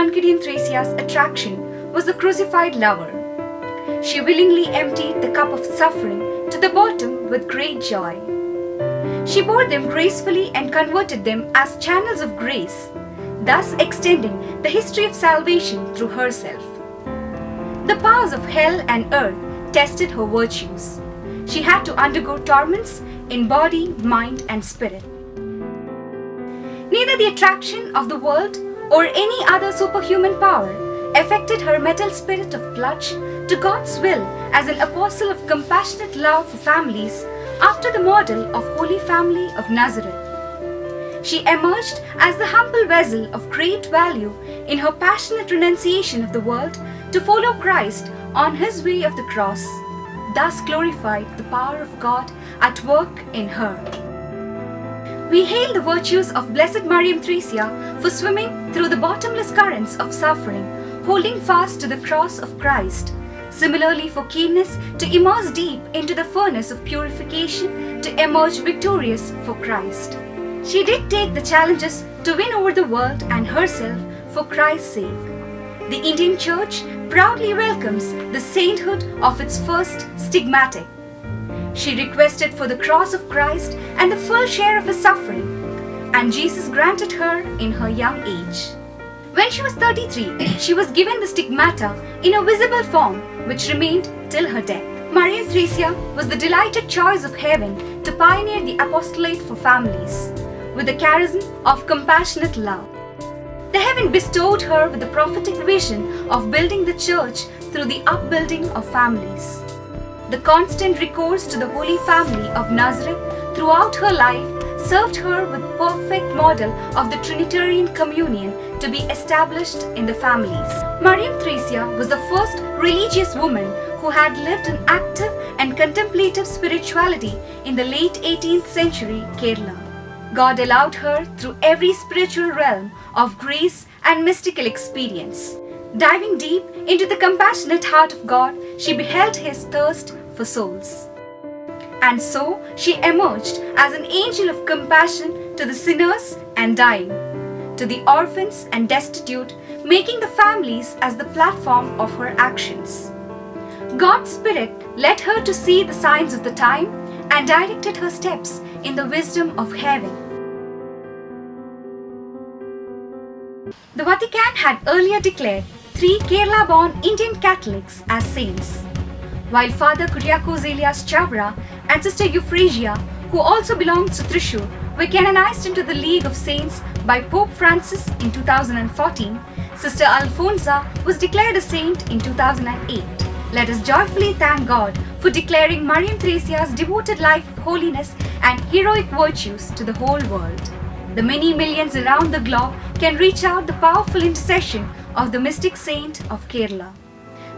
Mariam Thresia's attraction was the crucified lover. She willingly emptied the cup of suffering to the bottom with great joy. She bore them gracefully and converted them as channels of grace, thus extending the history of salvation through herself. The powers of hell and earth tested her virtues. She had to undergo torments in body, mind, and spirit. Neither the attraction of the world or any other superhuman power affected her metal spirit of pledge to God's will as an apostle of compassionate love for families after the model of Holy Family of Nazareth. She emerged as the humble vessel of great value in her passionate renunciation of the world to follow Christ on his way of the cross, thus glorified the power of God at work in her. We hail the virtues of Blessed Mariam Thresia for swimming through the bottomless currents of suffering, holding fast to the cross of Christ. Similarly, for keenness to immerse deep into the furnace of purification to emerge victorious for Christ. She did take the challenges to win over the world and herself for Christ's sake. The Indian Church proudly welcomes the sainthood of its first stigmatic. She requested for the cross of Christ and the full share of his suffering, and Jesus granted her in her young age. When she was 33, she was given the stigmata in a visible form which remained till her death. Mariam Thresia was the delighted choice of heaven to pioneer the apostolate for families, with the charism of compassionate love. The heaven bestowed her with the prophetic vision of building the church through the upbuilding of families. The constant recourse to the Holy Family of Nazareth throughout her life served her with perfect model of the Trinitarian communion to be established in the families. Mariam Thresia was the first religious woman who had lived an active and contemplative spirituality in the late 18th century Kerala. God allowed her through every spiritual realm of grace and mystical experience. Diving deep into the compassionate heart of God, she beheld his thirst for souls. And so she emerged as an angel of compassion to the sinners and dying, to the orphans and destitute, making the families as the platform of her actions. God's Spirit led her to see the signs of the time and directed her steps in the wisdom of heaven. The Vatican had earlier declared 3 Kerala-born Indian Catholics as saints, while Father Kuzhikkatussery's Chavra and Sister Euphrasia, who also belongs to Thrissur, were canonized into the League of Saints by Pope Francis in 2014. Sister Alfonsa was declared a saint in 2008. Let us joyfully thank God for declaring Mariam Thresia's devoted life of holiness and heroic virtues to the whole world. The many millions around the globe can reach out the powerful intercession of the mystic saint of Kerala.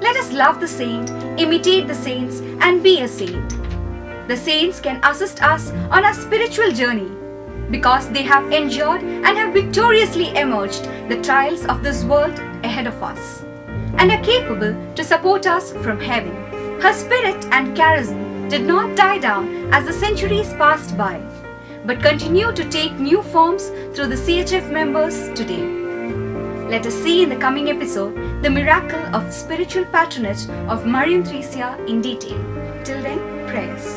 Let us love the saint, imitate the saints, and be a saint. The saints can assist us on our spiritual journey because they have endured and have victoriously emerged the trials of this world ahead of us and are capable to support us from heaven. Her spirit and charism did not die down as the centuries passed by, but continue to take new forms through the CHF members today. Let us see in the coming episode the miracle of spiritual patronage of Mariam Thresia in detail. Till then, prayers.